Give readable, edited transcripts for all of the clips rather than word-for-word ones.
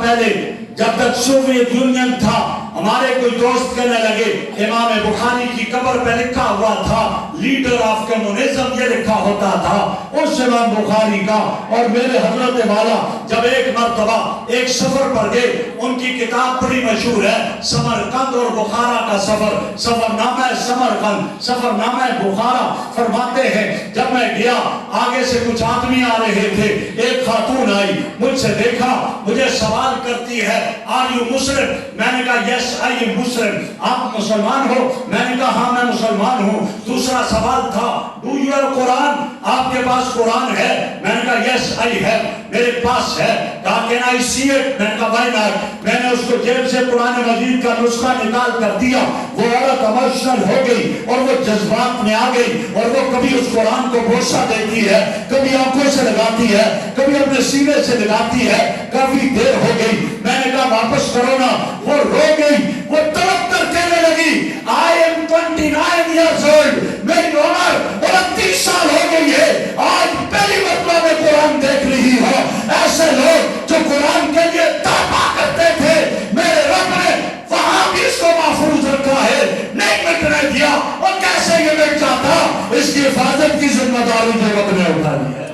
پہلے جب تک سوویت یونین تھا، ہمارے کوئی دوست کہنے لگے امام بخاری کی قبر پہ لکھا ہوا تھا لیڈر آف کمیونزم، یہ لکھا ہوتا تھا اس امام بخاری کا۔ اور میرے حضرت والا جب ایک مرتبہ ایک سفر پر گئے، ان کی کتاب بڑی مشہور ہے سمرقند اور بخارا کا سفر، سفرنامہ سمرقند، سفرنامہ بخارا، فرماتے ہیں جب میں گیا آگے سے کچھ آدمی آ رہے تھے، ایک خاتون آئی، مجھ سے دیکھا، مجھے سوال کرتی ہے آر یو مسلم؟ میں نے کہا یس آئی ایم مسلم، آپ مسلمان ہو؟ میں نے کہا ہاں میں مسلمان ہوں۔ دوسرا سوال تھا ڈو یو ہیو قرآن؟ آپ کے پاس قرآن ہے؟ میں نے کہا یس آئی ہیو، میرے پاس ہے۔ کہا کین آئی سی اٹ؟ میں نے کہا وائی ناٹ۔ میں نے اس کو جیب سے قرآن مجید کا نسخہ نکال کر دیا، وہ عورت ایموشنل ہو گئی اور وہ جذبات میں آ گئی، اور وہ کبھی اس قرآن کو بوسہ دیتی ہے، کبھی آنکھوں سے لگاتی ہے، کبھی اپنے سینے سے لگاتی ہے۔ کافی دیر ہو گئی، میں نے کہا واپس کرو نا۔ وہ رو گئی، وہ تڑپ کر کہنے لگی آئی ایم 29 years old، میری عمر 29 سال ہو گئی ہے، آج پہلی مرتبہ میں قرآن دیکھ رہی ہوں۔ ایسے لوگ جو قرآن کے لیے تڑپا کرتے تھے، میرے رب نے وہاں بھی اس کو محفوظ رکھا ہے، نہیں مٹنے دیا۔ اور کیسے یہ مٹ جاتا؟ اس کی حفاظت کی ذمہ داری جو رب نے اٹھا لی ہے۔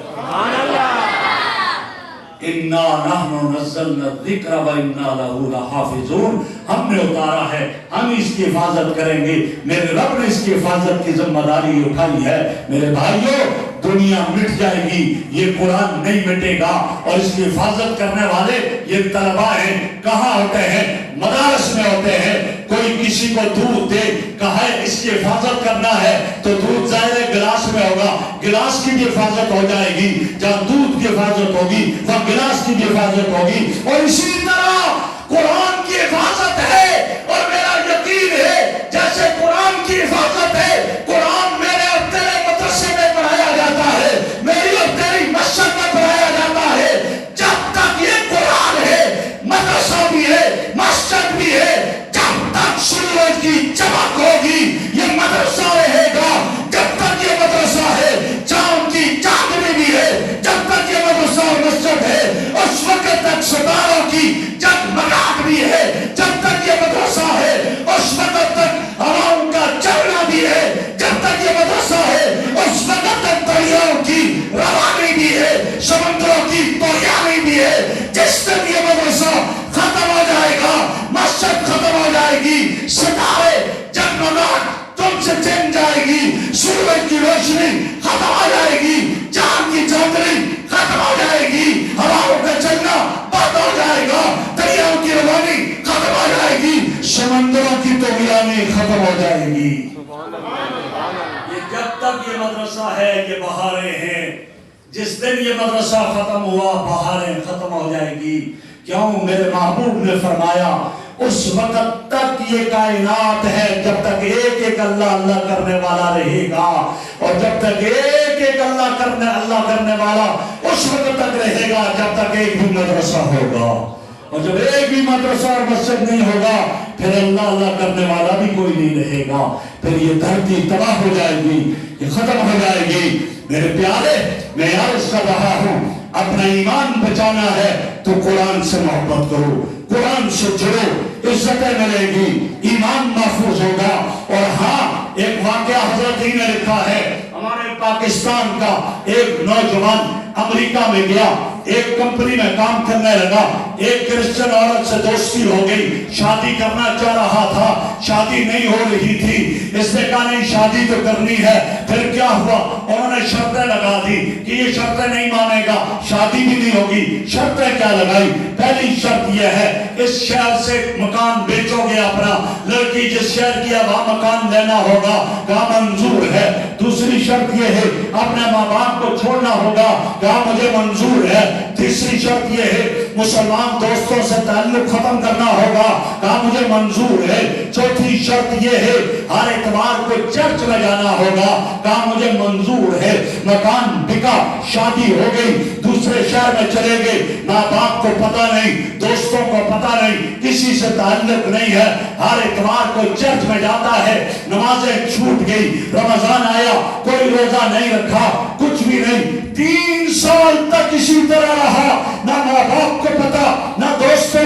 اِنَّا نَحْنُ نَزَّلْنَا الذِّكْرَ وَإِنَّا لَهُ لَحَافِظُونَ، ہم نے اتارا ہے، ہم اس کی حفاظت کریں گے۔ میرے رب نے اس کی حفاظت کی ذمہ داری اٹھائی ہے۔ میرے بھائیوں، دنیا مٹ جائے گی، یہ قرآن نہیں مٹے گا، اور اس کی حفاظت کرنے والے یہ طلباء ہیں۔ کہاں ہوتے ہیں؟ مدارس میں ہوتے ہیں۔ کوئی کسی کو دودھ دے، کہا ہے اس کی حفاظت کرنا ہے تو دودھ ظاہر گلاس میں ہوگا، گلاس کی بھی حفاظت ہو جائے گی۔ جہاں دودھ کی حفاظت ہوگی وہاں گلاس کی بھی حفاظت ہوگی۔ اور اسی طرح قرآن کی حفاظت ہے، اور میرا یقین ہے جیسے قرآن کی حفاظت ہے، قرآن میرے اور تیرے مدرسے میں پڑھایا جاتا ہے، میری اور تیری مسجد میں پڑھایا جاتا ہے۔ جب تک یہ قرآن ہے، مدرسہ بھی ہے، مسجد بھی ہے۔ جب تک سورج کی چمک ہوگی یہ مدرسہ رہے گا۔ جب تک یہ مدرسہ ہے چاند کی چاندنی بھی ہے۔ جب تک یہ مدرسہ اور مسجد ہے اس وقت تک ستاروں کی جگمگاہٹ بھی ہے۔ جب تک یہ مدرسہ ہے اس وقت تک ہواؤں کا چلنا بھی ہے۔ جب تک یہ مدرسہ ہے اس وقت تک دریاؤں کی روانی بھی ہے، سمندروں کی طریانی بھی ہے۔ جس دن یہ مدرسہ ختم ہو جائے گا، مسجد ختم ہو جائے گی، ستارے جگمگاہٹ تم سے چن جائے گی، سورج کی روشنی ختم ہو جائے گی، چاند کی چاندنی ختم ہو جائے گی، ہواؤں کا چلنا بند ہو جائے گا، دریاؤں کی روانی ختم ہو جائے گی، سمندروں کی طغیانی ختم ہو جائے گی۔ یہ جب تک یہ مدرسہ ہے یہ بہاریں ہیں، جس دن یہ مدرسہ ختم ہوا بہاریں ختم ہو جائے گی۔ کیوں؟ میرے محبوب نے فرمایا اس وقت تک یہ کائنات ہے جب تک ایک ایک اللہ اللہ کرنے والا رہے گا، اور جب تک ایک ایک اللہ کرنے والا اس وقت تک رہے گا جب تک ایک بھی مدرسہ ہوگا۔ اور جب ایک بھی مدرسہ اور مسجد نہیں ہوگا پھر اللہ اللہ کرنے والا بھی کوئی نہیں رہے گا، پھر یہ دھرتی تباہ ہو جائے گی، یہ ختم ہو جائے گی۔ میرے پیارے، میں عرض کر رہا ہوں اپنا ایمان بچانا ہے تو قرآن سے محبت کرو، قرآن سے جڑو، عزتیں ملے گی، ایمان محفوظ ہوگا۔ اور ہاں ایک واقعہ حضرت ہی نے لکھا ہے، ہمارے پاکستان کا ایک نوجوان امریکہ میں گیا، ایک کمپنی میں کام کرنے لگا، ایک کرسچن عورت سے دوستی ہو گئی، شادی کرنا چاہ رہا تھا، شادی نہیں ہو رہی تھی، اس نے کہا نہیں شادی تو کرنی ہے۔ پھر کیا ہوا؟ انہوں نے شرطیں لگا دی کہ یہ شرطیں نہیں مانے گا شادی بھی نہیں ہوگی۔ شرطیں کیا لگائی؟ پہلی شرط یہ ہے اس شہر سے مکان بیچو گے اپنا، لڑکی جس شہر کی ہے وہاں مکان لینا ہوگا، کہا منظور ہے۔ دوسری شرط یہ ہے اپنے ماں باپ کو چھوڑنا ہوگا، کہا مجھے منظور ہے۔ تیسری شرط یہ ہے مسلمان دوستوں سے تعلق ختم کرنا ہوگا، کہا مجھے منظور ہے۔ چوتھی شرط یہ ہے ہر اتوار کو چرچ میں جانا ہوگا، کہا مجھے منظور ہے۔ مکان بکا، شادی ہو گئی، دوسرے شہر میں چلے گئے، ماں باپ کو پتہ نہیں، دوستوں کو پتہ نہیں، کسی سے تعلق نہیں ہے، ہر اتوار کو چرچ میں جاتا ہے، نمازیں چھوٹ گئی، رمضان آیا کوئی روزہ نہیں رکھا، کچھ بھی نہیں۔ 3 سال تک اسی طرح رہا، نہ ماں باپ کو پتا، نہ دوستوں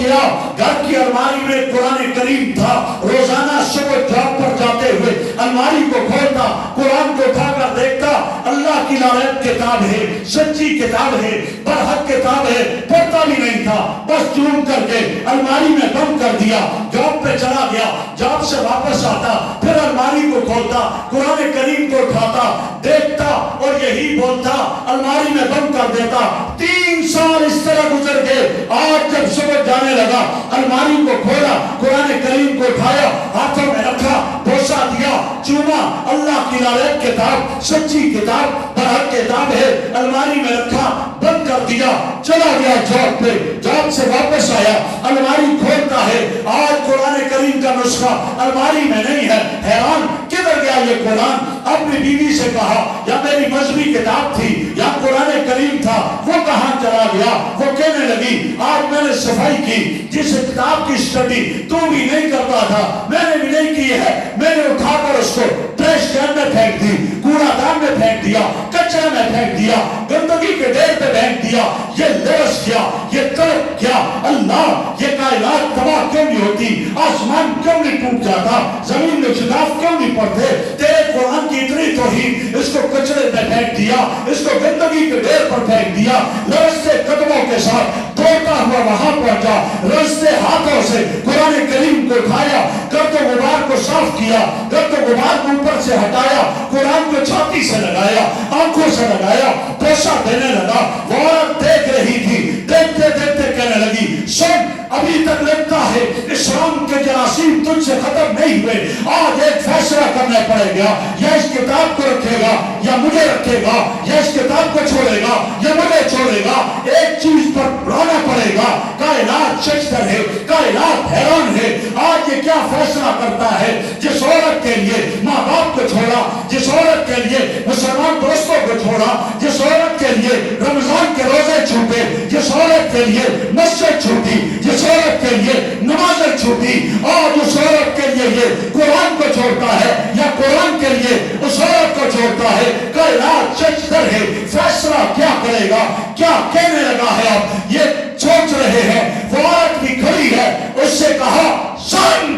گیا گھر کی الماری میں قرآن کریم تھا. روزانہ صبح جاب پر جاتے ہوئے الماری کو کھولتا, قرآن کو اٹھا کر دیکھتا, اللہ کی لعنت کتاب ہے, سچی کتاب ہے, برحق کتاب ہے, پڑھتا بھی نہیں تھا, بس چوم کر کے الماری میں بند کر دیا. جاب پہ چلا گیا, جاب سے واپس آتا, پھر الماری کو کھولتا, قرآن کریم کو اٹھاتا, دیکھتا اور یہی بولتا, الماری میں بند کر دیتا. 3 سال اس طرح گزر گئے. آج جب صبح جانے لگا, الماری کو کھولا, قرآن کریم کو اٹھایا, ہاتھوں میں رکھا, بوسا دیا, چوما, اللہ کی لعنت کتاب, سچی کتاب, برحق کتاب ہے, الماری میں رکھا, بند کر دیا, چلا گیا جاب پہ. جاب سے واپس آیا, الماری کھولتا ہے, آج قرآن کریم کا نسخہ الماری میں نہیں ہے. حیران, کدھر گیا یہ قرآن؟ اپنی بیوی سے کہا, یا میری مذہبی کتاب تھی یا قرآن کریم تھا, وہ کہاں چلا گیا؟ وہ کہنے لگی, آج میں نے صفائی کی, جس کتاب کی اسٹڈی تو بھی نہیں کرتا تھا میں نے بھی نہیں کی ہے, میں نے اٹھا کر اس کو ٹریش کین میں پھینک دی, کوڑا دان میں پھینک دیا, کچرے میں پھینک دیا, گندگی کے ڈھیر پہ پھینک دیا. یہ لوس کیا, یہ کلپ کیا, اللہ یہ کائنات تباہ کیوں نہیں ہوتی, آسمان کیوں نہیں ٹوٹ جاتا, زمین میں شگاف کیوں نہیں پڑتے؟ تیرے قرآن کی اتنی توہین, اس کو کچرے میں پھینک دیا, اس کو گندگی کے ڈھیر پر پھینک دیا. لرزتے قدموں کے ساتھ دوڑتا ہوا وہاں پہنچا, لرزتے ہاتھوں سے قرآن کریم کو اٹھایا, گرد و غبار کو صاف کیا, گرد و غبار کو اوپر سے ہٹایا, قرآن کو چھاتی سے لگایا, آنکھوں سے لگایا, بوسا دینے لگا. وہ عورت دیکھ رہی تھی, دیکھتے دیکھتے کہنے لگی, سن, ابھی تک لگتا ہے اسلام کے جراثیم تجھ سے ختم نہیں ہوئے. آج ایک فیصلہ کرنا پڑے گا, یا اس کتاب کو رکھے گا یا مجھے رکھے گا, یا اس کتاب کو چھوڑے گا یا مجھے چھوڑے گا. ایک چیز پر رہنا پڑے گا. کائنات ششدر ہے, کائنات حیران ہے. آج یہ کیا فیصلہ کرتا ہے؟ جس عورت کے لیے ماں باپ کو چھوڑا, جس عورت کے لیے مسلمان دوستوں کو چھوڑا, جس عورت کے لیے رمضان کے روزے چھوٹے, جس عورت کے لیے مسجد چھوٹی, جس عورت کے لیے نمازیں چھوٹی, اور اس عورت کے لیے یہ قرآن کو چھوڑتا ہے یا قرآن کے لیے اس عورت کو چھوڑتا ہے. کائنات ششدر ہے. فیصلہ کیا کرے گا, کیا کہنے لگا ہے؟ آپ یہ سوچ رہے ہیں. وہ عورت بھی کھڑی ہے, اس سے کہا سن.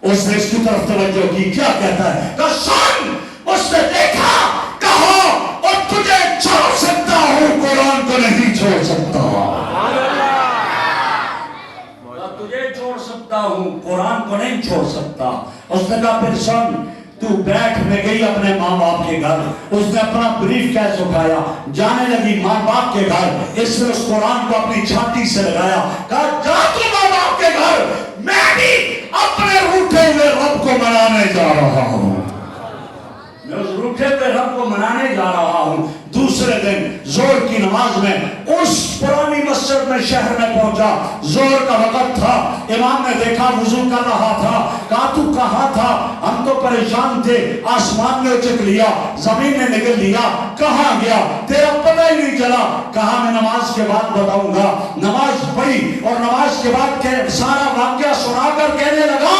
اس نے اس کی طرف توجہ کی, کیا کہتا ہے؟ کہا سن. اس نے دیکھا, کہا, اور تجھے چھوڑ سکتا ہوں, قرآن کو نہیں چھوڑ سکتا. تجھے چھوڑ سکتا ہوں, قرآن کو نہیں چھوڑ سکتا. اس نے کہا پھر سن, تو بیٹھ. میں گئی اپنے ماں باپ کے گھر, اس نے اپنا بریف کیس اٹھایا, جانے لگی ماں باپ کے گھر. اس نے اس قرآن کو اپنی چھاتی سے لگایا, کہا جا تو ماں باپ کے گھر, میں بھی اپنے روٹھے ہوئے رب کو منانے جا رہا ہوں. میں اس روٹھے ہوئے رب کو منانے جا رہا ہوں. دوسرے دن زور کی نماز میں اس پرانی مسجد میں شہر میں پہنچا. زور کا وقت تھا, امام نے دیکھا وضو کر رہا تھا. کہا تو کہاں تھا؟ ہم تو پریشان تھے, آسمان نے اچک لیا, زمین نے نگل لیا, کہاں گیا تیرا پتہ ہی نہیں چلا. کہا میں نماز کے بعد بتاؤں گا. نماز پڑھی اور نماز کے بعد سارا واقعہ سنا کر کہنے لگا,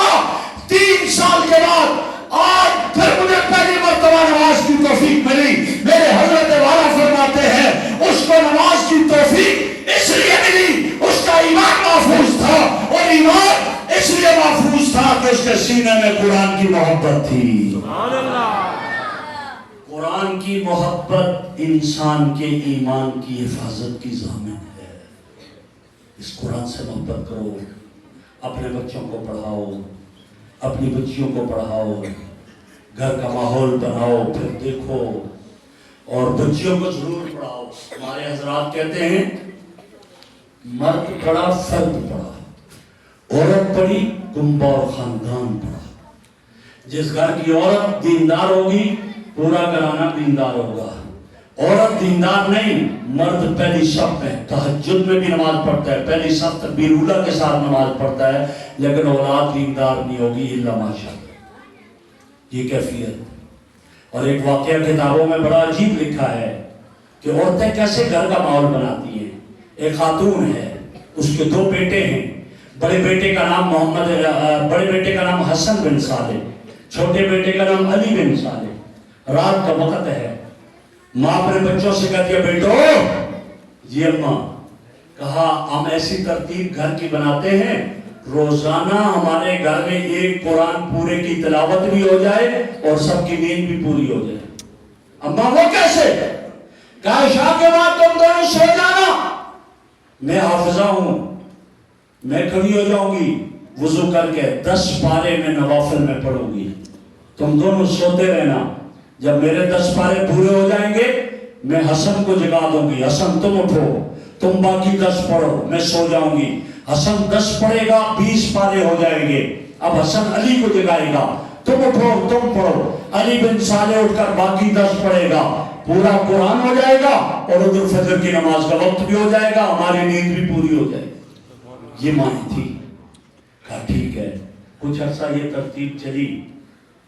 3 سال کے بعد آج پھر مجھے پہلی مرتبہ نماز کی توفیق ملی. میرے حضرت والا فرماتے ہیں, اس کو نماز کی توفیق اس لیے ملی, اس کا ایمان محفوظ تھا, اور ایمان اس لیے محفوظ تھا کہ اس کے سینے میں قرآن کی محبت تھی. سبحان اللہ. قرآن کی محبت انسان کے ایمان کی حفاظت کی ضامن ہے. اس قرآن سے محبت کرو, اپنے بچوں کو پڑھاؤ, اپنی بچیوں کو پڑھاؤ, گھر کا ماحول بناؤ, پھر دیکھو, اور بچیوں کو ضرور پڑھاؤ. ہمارے حضرات کہتے ہیں مرد پڑھا فرد پڑھا, عورت پڑھی کنبہ اور خاندان پڑھا. جس گھر کی عورت دیندار ہوگی پورا گھرانہ دیندار ہوگا. عورت دیندار نہیں, مرد پہلی صف میں تہجد میں بھی نماز پڑھتا ہے, پہلی صف تکبیر اولیٰ کے ساتھ نماز پڑھتا ہے, لیکن اولاد دیندار نہیں ہوگی الا ماشاءاللہ. یہ کیفیت. اور ایک واقعہ کتابوں میں بڑا عجیب لکھا ہے کہ عورتیں کیسے گھر کا ماحول بناتی ہیں. ایک خاتون ہے, اس کے 2 بیٹے ہیں. بڑے بیٹے کا نام بڑے بیٹے کا نام حسن بن صالح, چھوٹے بیٹے کا نام علی بن صالح. رات کا وقت ہے, ماں اپنے بچوں سے کہتی ہے بیٹو, جی اماں. کہا ہم ایسی ترتیب گھر کی بناتے ہیں روزانہ ہمارے گھر میں ایک قرآن پورے کی تلاوت بھی ہو جائے اور سب کی نیند بھی پوری ہو جائے. اما وہ کیسے؟ کہا عشاء کے بعد تم دونوں سو جانا، میں حافظہ ہوں، میں کھڑی ہو جاؤں گی وضو کر کے 10 پارے میں نوافل میں پڑھوں گی، تم دونوں سوتے رہنا. جب میرے 10 پارے پورے ہو جائیں گے میں حسن کو جگا دوں گی، حسن تم اٹھو، تم باقی 10 پڑھو، میں سو جاؤں گی. حسن 10 پڑھے گا 20 پارے ہو جائیں گے. اب حسن علی کو جگائے گا، تم اٹھو تم پڑھو. علی بن صالح اٹھ کر باقی 10 پڑھے گا، پورا قرآن ہو جائے گا اور ادھر فجر کی نماز کا وقت بھی ہو جائے گا، ہماری نیند بھی پوری ہو جائے گی. یہ ماں تھی. کہا ٹھیک ہے. کچھ عرصہ یہ ترتیب چلی،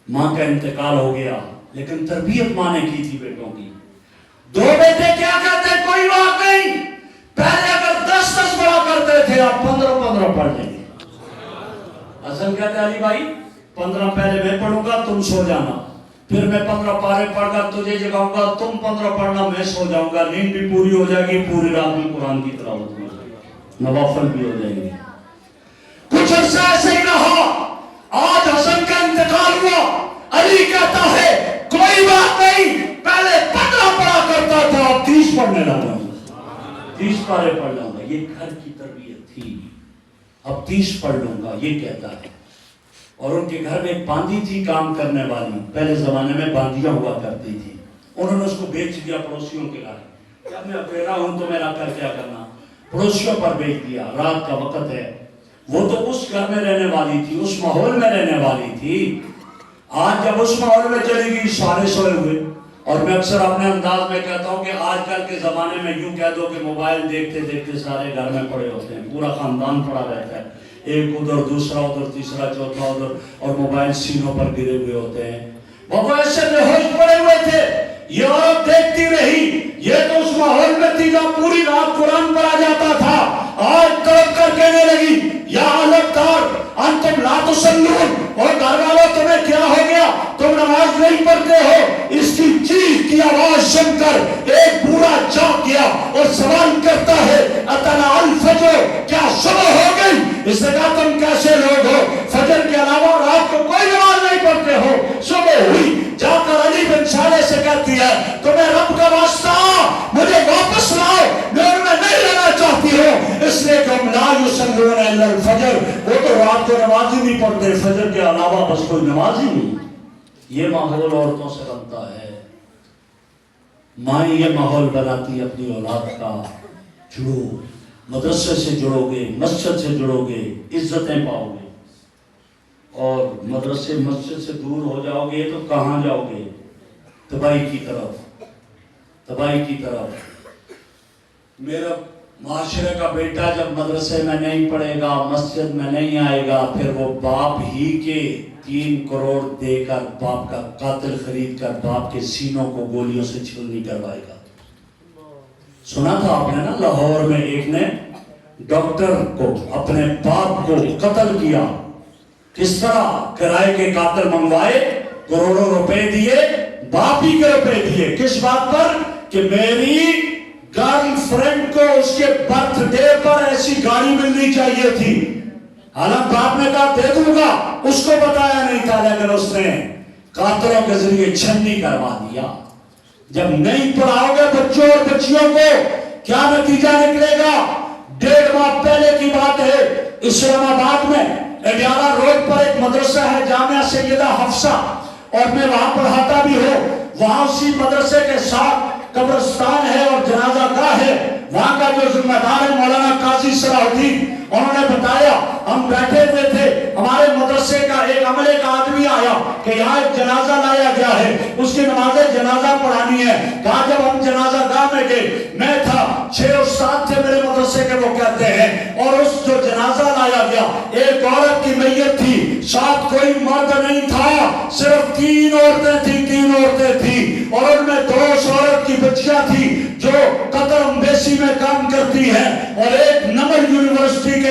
ماں کا انتقال ہو گیا، لیکن تربیت ماں نے کی تھی بیٹوں کی. 2 بیٹے کیا کہتے کوئی بات نہیں، پہلے اگر 10 پڑھا کرتے تھے آپ 15 پڑھ لیں گے. حسن کہتے علی بھائی 15 پہلے میں پڑھوں گا تم سو جانا، پھر میں 15 پارے پڑھ کر تجھے جگاؤں گا، تم 15 پڑھنا، میں سو جاؤں گا، نیند بھی پوری ہو جائے گی، پوری رات میں قرآن کی تلاوت ہو جائے گی، نوافل بھی ہو جائیں گے. کچھ عرصہ ایسے ہی رہا. آج حسن کا انتقال ہوا، علی کہتا ہے کوئی بات نہیں، پہلے 15 پڑھا کرتا تھا اب 30 پڑھنے لگا، 30 پارے پڑھ لوں گا. یہ گھر کی تربیت تھی. اب 30 پڑھ لوں گا یہ کہتا ہے. اور ان کے گھر میں ایک باندھی تھی کام کرنے والی، پہلے زمانے میں باندیاں ہوا کرتی تھی. انہوں نے اس کو بیچ دیا پڑوسیوں کے گھر. جب میں اکیلا ہوں تو میرا کر کیا کرنا، پڑوسیوں پر بیچ دیا. رات کا وقت ہے، وہ تو اس گھر میں رہنے والی تھی، اس ماحول میں رہنے والی تھی. آج جب اس ماحول میں چلی گئی سارے سوئے ہوئے. اور میں اکثر اپنے انداز میں کہتا ہوں کہ آج کل کے زمانے میں یوں کہہ دو کہ موبائل دیکھتے دیکھتے سارے گھر میں پڑے ہوتے ہیں، پورا خاندان پڑا رہتا ہے، ایک ادھر دوسرا ادھر تیسرا چوتھا ادھر، اور موبائل سینوں پر گرے ہوئے ہوتے ہیں. وہ ایسے بے ہوش پڑے ہوئے تھے. یہ عورت دیکھتی رہی، یہ تو اس ماحول میں تھی جہاں پوری رات قرآن پڑھا جاتا تھا. آج تڑپ کر کہنے لگی یا اہل دار انتم لا تصلون، اور گھر والوں تمہیں کیا ہو گیا، تم نماز نہیں پڑھتے ہو. اس کی چیخ کی آواز سن کر ایک بوڑھا جاگ گیا اور سوال کرتا ہے اتنا الفجر، کیا صبح ہو گئی؟ اس نے کہا تم کیسے لوگ ہو، فجر کے علاوہ رات کو کوئی نماز نہیں پڑھتے ہو. صبح ہوئی. جا کر علی بن صالح سے کہتی ہے تمہیں رب کا واسطہ مجھے واپس لاؤ، میں ان میں نہیں رہنا چاہتی ہوں، اس لیے کہ ہم لا یصلون الا الفجر، وہ تو رات کو نماز ہی نہیں پڑھتے، فجر کے علاوہ بس کوئی نماز ہی نہیں. یہ ماحول عورتوں سے بنتا ہے. ماں یہ ماحول بناتی ہے اپنی اولاد کا. جڑو، مدرسے سے جڑو گے، مسجد سے جڑو گے، عزتیں پاؤ گے. اور مدرسے مسجد سے دور ہو جاؤ گے تو کہاں جاؤ گے؟ تباہی کی طرف، تباہی کی طرف. میرا معاشرے کا بیٹا جب مدرسے میں نہیں پڑھے گا، مسجد میں نہیں آئے گا، پھر وہ باپ ہی کے 3 کروڑ دے کر باپ کا قاتل خرید کر باپ کے سینوں کو گولیوں سے چھلنی کروائے گا. سنا تھا آپ نے نا، لاہور میں ایک نے ڈاکٹر کو اپنے باپ کو قتل کیا. کس طرح؟ کرائے کے قاتل منگوائے، کروڑوں روپے دیے، باپ ہی کے روپے دیے. کس بات پر؟ کہ میری گرل فرینڈ کو اس کے برتھ ڈے پر ایسی گاڑی ملنی چاہیے تھی. حالانکہ باپ نے کہا دے دوں گا، اس کو بتایا نہیں تھا، لیکن اس نے قاتلوں کے ذریعے چھنی کروا دیا. جب نہیں پڑھاؤ گے بچوں اور بچیوں کو کیا نتیجہ نکلے گا؟ 1.5 ماہ پہلے کی بات ہے، اسلام آباد میں 11 روڈ پر ایک مدرسہ ہے جامعہ سیدہ حفصہ، اور میں وہاں پڑھاتا بھی ہوں. وہاں اسی مدرسے کے ساتھ قبرستان ہے اور جنازہ گاہ ہے. وہاں کا جو ذمہ دار ہے مولانا قاضی صلاح الدین، انہوں نے بتایا ہم بیٹھے ہوئے تھے، ہمارے مدرسے کا ایک عملے کا آدمی آیا کہ یہاں ایک جنازہ لایا گیا ہے، اس کی نماز جنازہ پڑھانی ہے. کہا جب ہم جنازہ گاہ میں گئے، میں تھا، 6 استاد تھے میرے مدرسے کے، وہ کہتے ہیں، اور اس جو جنازہ لایا گیا ایک عورت کی میت تھی، ساتھ کوئی مرد نہیں تھا، صرف 3 عورتیں تھیں، 3 عورتیں تھیں، اور ان میں 2 عورت کی بچیاں تھیں جو قطر امبیسی میں کام کرتی ہیں، اور ایک نمل یونیورسٹی کے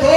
2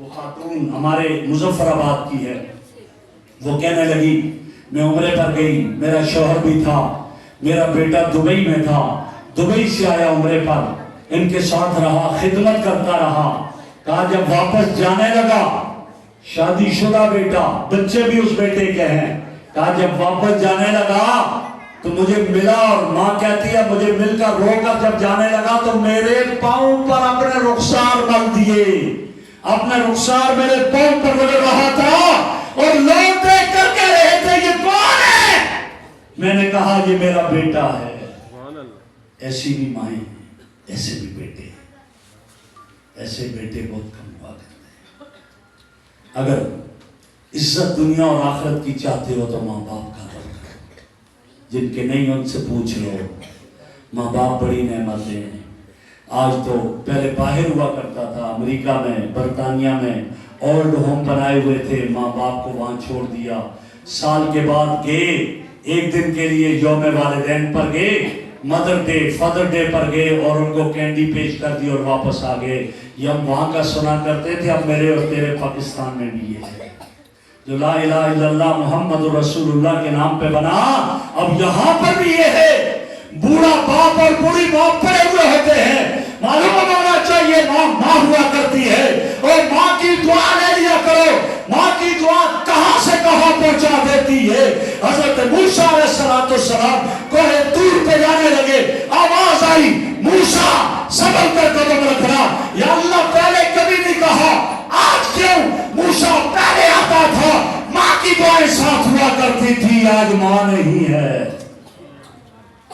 وہ خاتون ہمارے مظفر آباد کی ہے، وہ کہنے لگی میں عمرے پر گئی، میرا شوہر بھی تھا، میرا بیٹا دبئی میں تھا، دبئی سے آیا عمرے پر، ان کے ساتھ رہا، خدمت کرتا رہا، کہا جب واپس جانے لگا، شادی شدہ بیٹا، بچے بھی اس بیٹے کے ہیں، کہا جب واپس جانے لگا تو مجھے ملا، اور ماں کہتی ہے مجھے مل کر رو کر جب جانے لگا تو میرے پاؤں پر اپنے رخسار مل دیے، اپنے رخسار میرے پاؤں پر لگ رہا تھا، اور لوگ دیکھ کر کہہ رہے تھے یہ کون ہے؟ میں نے کہا یہ میرا بیٹا ہے۔ ایسی بھی مائیں ہیں، ایسے بھی بیٹے ہیں، ایسے بیٹے بہت کم ہوا کرتے ہیں۔ اگر عزت دنیا اور آخرت کی چاہتے ہو تو ماں باپ کا رول کرو، جن کے نہیں ان سے پوچھ لو۔ ماں باپ بڑی نعمتیں ہیں۔ آج تو پہلے باہر ہوا کرتا تھا، امریکہ میں، برطانیہ میں اولڈ ہوم بنائے ہوئے تھے، ماں باپ کو وہاں چھوڑ دیا، سال کے بعد گئے، ایک دن کے لیے یوم والدین پر گئے، مدر ڈے، فادر ڈے پر گئے، اور ان کو کینڈی پیش کر دی اور واپس آ گئے۔ یہ ہم وہاں کا سنا کرتے تھے، اب میرے اور تیرے پاکستان میں بھی یہ ہے، جو لا الہ الا اللہ محمد رسول اللہ کے نام پہ بنا، اب یہاں پر بھی یہ ہے۔ بوڑھا باپ اور بوڑھی ماں پڑے ہوئے ہوتے ہیں، معلوم ہونا چاہیے ماں ماں ہوا کرتی ہے، اور ماں کی دعا لے لیا کرو، ماں کی دعا کہاں سے کہاں پہنچا دیتی ہے۔ حضرت موسیٰ علیہ السلام کوہ طور پہ جانے لگے، آواز آئی موسیٰ سنبھل کر قدم رکھنا، یا اللہ پہلے کبھی نہیں کہا، آج کیوں؟ موسیٰ پہلے آتا تھا، ماں کی دعائیں ساتھ ہوا کرتی تھی، آج ماں نہیں ہے،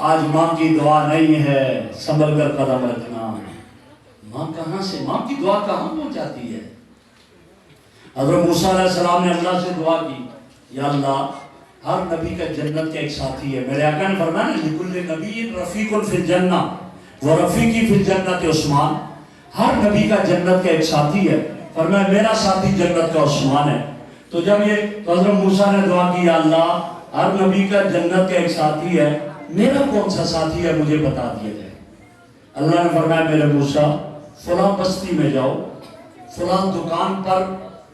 آج ماں کی دعا نہیں ہے، سنبھل کر قدم رکھنا۔ ماں کہاں سے، ماں کی دعا کہاں پہنچاتی ہے؟ حضرت موسیٰ علیہ السلام نے اللہ سے دعا کی، یا اللہ ہر نبی کا جنت کا ایک ساتھی ہے، میرے آقا نے فرمایا نا لکل نبی رفیق فی الجنہ و رفیقی فی الجنت عثمان، ہر نبی کا جنت کا ایک ساتھی ہے، فرمایا میرا ساتھی جنت کا عثمان ہے۔ تو جب یہ تو حضرت موسیٰ نے دعا کی، یا اللہ ہر نبی کا جنت کا ایک ساتھی ہے، میرا کون سا ساتھی ہے مجھے بتا دیا جائے۔ اللہ نے فرمایا میرے موسیٰ فلاں بستی میں جاؤ، فلاں دکان پر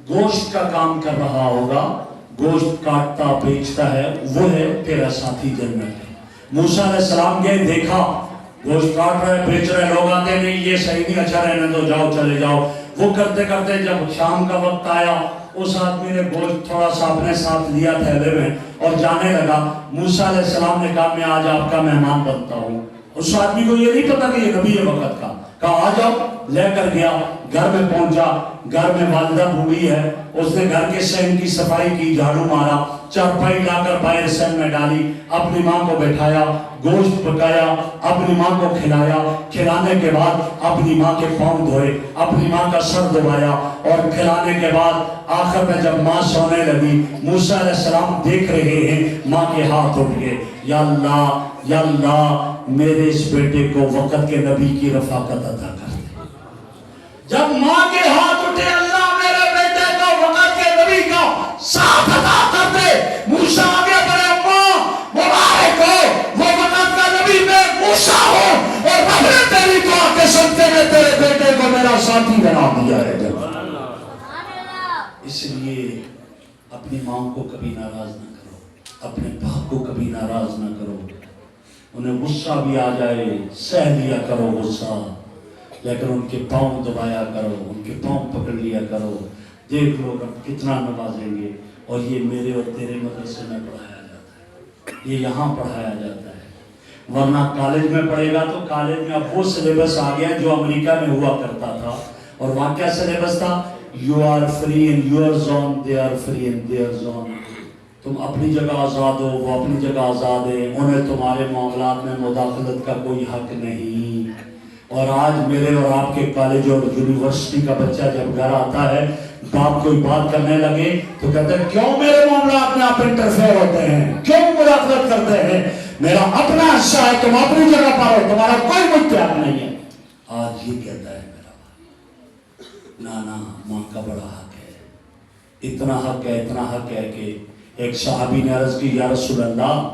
گوشت کا کام کر رہا ہوگا، گوشت کاٹتا بیچتا ہے، وہ ہے تیرا ساتھی جنت ہے۔ موسیٰ علیہ السلام گئے، دیکھا گوشت کاٹ رہے بیچ رہے، لوگ آتے نہیں یہ صحیح نہیں، اچھا رہنے دو، جاؤ چلے جاؤ۔ وہ کرتے کرتے جب شام کا وقت آیا، اس آدمی نے گوشت تھوڑا سا اپنے ساتھ لیا تھیلے میں اور جانے لگا۔ موسیٰ علیہ السلام نے کہا میں آج آپ کا مہمان بنتا ہوں۔ اس آدمی کو یہ نہیں پتا کہ یہ نبی ہے وقت کا، کہا آ جاؤ، لے کر گیا، گھر میں پہنچا، گھر میں والدہ بوڑھی ہے، اس نے گھر کے صحن کی صفائی کی، جھاڑو مارا، چارپائی لا کر باہر صحن میں ڈالی، اپنی ماں کو بٹھایا، گوشت پکایا، اپنی ماں کو کھلایا، کھلانے کے بعد اپنی ماں کے پاؤں دھوئے، اپنی ماں کا سر دبایا، اور کھلانے کے بعد آخر میں جب ماں سونے لگی، موسیٰ علیہ السلام دیکھ رہے ہیں، ماں کے ہاتھ اٹھ گئے، یا اللہ میرے اس بیٹے کو وقت کے نبی کی رفاقت عطا کر دے۔ جب ماں کے ہاتھ اٹھے، اللہ میرے بیٹے کو وقت کے نبی کا ساتھ عطا کر دے، موسیٰ آگے بڑھے، ماں مبارک ہو، وہ وقت کا نبی میں موسیٰ ہو، اور رب نے تیری دعا کے صدقے میں تیرے بیٹے کو میرا ساتھی بنا دیا ہے۔ اس لیے اپنی ماں کو کبھی ناراض نہ کرو، اپنے باپ کو کبھی ناراض نہ کرو، انہیں غصہ بھی آ جائے سہ لیا کرو غصہ، لیکن ان کے پاؤں دبایا کرو، ان کے پاؤں پکڑ لیا کرو۔ دیکھ لو رب کتنا نوازیں گے۔ اور یہ میرے اور تیرے مدرسے میں پڑھایا جاتا ہے، یہ یہاں پڑھایا جاتا ہے، ورنہ کالج میں پڑھے گا تو کالج میں اب وہ سلیبس آ گیا جو امریکہ میں ہوا کرتا تھا، اور وہاں کیا سلیبس تھا؟ You are free in your zone, they are free in their zone۔ تم اپنی جگہ آزاد ہو، وہ اپنی جگہ آزاد ہے، انہیں تمہارے معاملات میں مداخلت کا کوئی حق نہیں۔ اور آج میرے اور آپ کے کالج اور یونیورسٹی کا بچہ جب گھر آتا ہے، باپ کوئی بات کرنے لگے تو کہتے ہیں کیوں میرے معاملات میں آپ انٹرفیئر ہوتے ہیں، کیوں مداخلت کرتے ہیں، میرا اپنا حصہ ہے، تم اپنی جگہ پر ہو، تمہارا کوئی مجھ پہ حق نہیں ہے۔ آج یہ کہتا ہے میرا بھائی، نانا ماں کا بڑا حق ہے، اتنا حق ہے کہ ایک صحابی نے عرض کی، یا رسول اللہ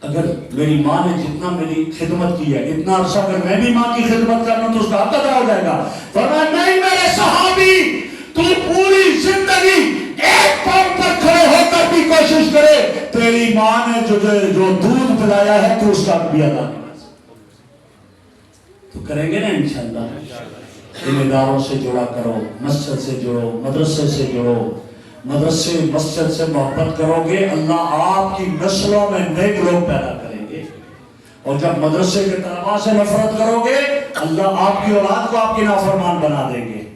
اگر میری ماں نے جتنا میری خدمت کی ہے، اتنا عرصہ اگر میں بھی ماں کی خدمت کرنا تو اس کا حق ادا ہو جائے گا۔ فرمایا نہیں میرے صحابی، تو پوری زندگی ایک پاؤں پر کھڑے ہو کر بھی کوشش کرے، تیری ماں نے تجھے جو دودھ پلایا ہے تو اس کا بھی ادا نہیں کر سکتا۔ تو کریں گے نا انشاءاللہ۔ ان اداروں سے جڑا کرو، مسجد سے جڑو، مدرسے سے جڑو، مدرسے مسجد سے محبت کرو گے، اللہ آپ کی نسلوں میں نیک لوگ پیدا کریں گے۔ اور جب مدرسے کے طلباء سے نفرت کرو گے، اللہ آپ کی اولاد کو آپ کی نافرمان بنا دیں گے۔